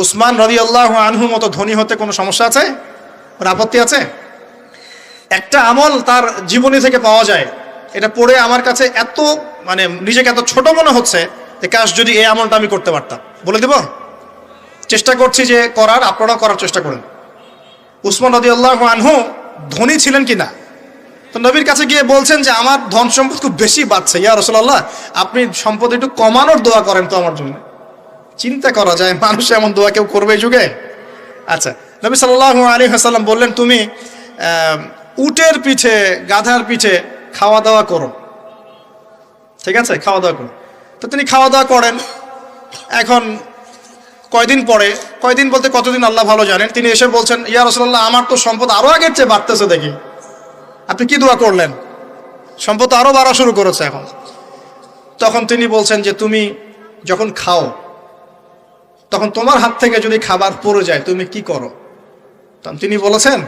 উসমান রাদিয়াল্লাহু আনহুর মতো ধনী হতে কোনো সমস্যা আছে? কোনো আপত্তি আছে? একটা আমল তার জীবনী থেকে পাওয়া যায়, এটা পড়ে আমার কাছে এত নিজেকে এত ছোট মনে হচ্ছে যে কাশ যদি এই আমলটা আমি করতে পারতাম। বলে দেব? চেষ্টা করছি যে করার, আপনারা করার চেষ্টা করেন। উসমান রাদিয়াল্লাহু আনহু ধনী ছিলেন কিনা? তো নবীর কাছে গিয়ে বলছেন যে আমার ধন সম্পদ খুব বেশি বাড়ছে, ইয়া রাসূলুল্লাহ আপনি সম্পদ একটু কমানোর দোয়া করেন তো আমার জন্য। চিন্তা করা যায় মানুষ এমন দোয়া কেউ করবে এই যুগে? আচ্ছা, নবী সাল্লাল্লাহু আলাইহি ওয়াসাল্লাম বললেন তুমি উটের পিঠে, গাধার পিঠে খাওয়া দাওয়া করো, ঠিক আছে, খাওয়া দাওয়া করো। তো তিনি খাওয়া দাওয়া করেন। এখন কয়দিন বলতে কতদিন আল্লাহ ভালো জানেন, তিনি এসে বলছেন ইয়া রাসূলুল্লাহ আমার তো সম্পদ আরো আগের চেয়ে বাড়তেছে দেখি, আপনি কি দোয়া করলেন? সম্পদ আরো বাড়া শুরু করেছে এখন। তখন তিনি বলছেন যে তুমি যখন খাও তখন তোমার হাত থেকে যদি খাবার পড়ে যায় তুমি কি করো? তখন তিনি বলেছেন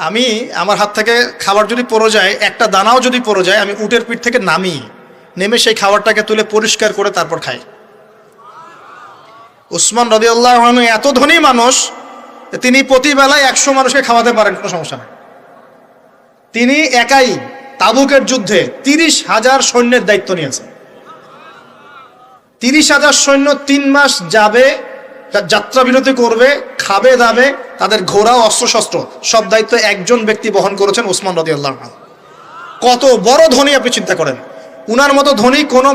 আমি আমার হাত থেকে খাবার যদি পড়ে যায়, একটা দানাও যদি পড়ে যায়, আমি উটের পিঠ থেকে নেমে সেই খাবারটাকে তুলে পরিষ্কার করে তারপর খাই। উসমান রাদিয়াল্লাহু আনহু এত ধনী মানুষ, তিনি প্রতি বেলায় 100 মানুষকে খাওয়াতে পারেন, কোনো সমস্যা নেই। তিনি একাই তাবুকের যুদ্ধে 30,000 সৈন্যের দায়িত্ব নিয়েছেন। 30,000 সৈন্য 3 মাস যাবে, যাত্রা বিরতি করবে, খাবে দাবে, তাদের ঘোড়া অস্ত্রশস্ত্র সব দায়িত্ব একজন ব্যক্তি বহন করেছেন, উসমান রাদিয়াল্লাহু আনহু। কত বড় ধনী আপনি চিন্তা করেন। উনার মতো ধনী কোনো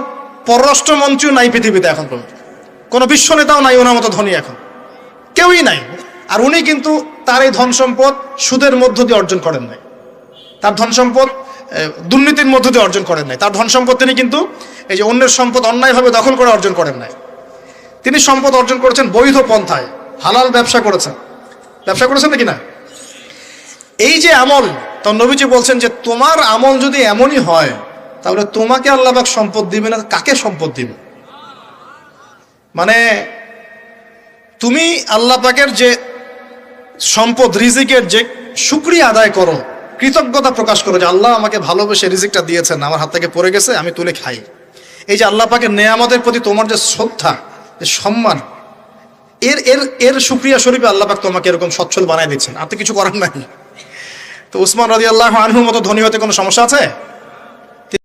পররাষ্ট্রমন্ত্রীও নাই পৃথিবীতে এখন পর্যন্ত, কোনো বিশ্ব নেতাও নাই ওনার মতো ধনী, এখন কেউই নাই। আর উনি কিন্তু তার এই ধন সম্পদ সুদের মধ্য দিয়ে অর্জন করেন নাই, তার ধন সম্পদ দুর্নীতির মধ্য দিয়ে অর্জন করেন নাই। তার ধন সম্পদ তিনি কিন্তু এই যে অন্যের সম্পদ অন্যায়ভাবে দখল করে অর্জন করেন নাই। তিনি সম্পদ অর্জন করেছেন বৈধ পন্থায়, হালাল ব্যবসা করেছেন নাকি না? এই যে আমল, তো নবীজি বলছেন যে তোমার আমল যদি এমনই হয় তাহলে তোমাকে আল্লাহ পাক সম্পদ দিবে না, কাকে সম্পদ দিবে? তুমি আল্লাহ পাকের যে সম্পদ, রিজিকের যে শুকরিয়া আদায় করো, কৃতজ্ঞতা প্রকাশ করো যে আল্লাহ আমাকে ভালোবেসে রিজিকটা দিয়েছেন, আমার হাত থেকে পড়ে গেছে, আমি তুলে খাই। এই যে আল্লাহ পাকের নেয়ামতের প্রতি তোমার যে শ্রদ্ধা, যে সম্মান, এর শুকরিয়া স্বরূপে আল্লাহ পাক তোমাকে এরকম সচ্ছল বানায় দিচ্ছেন, আর তো কিছু করার নাই। তো উসমান রাদিয়াল্লাহু আনহুর মতো ধনী হতে কোনো সমস্যা আছে?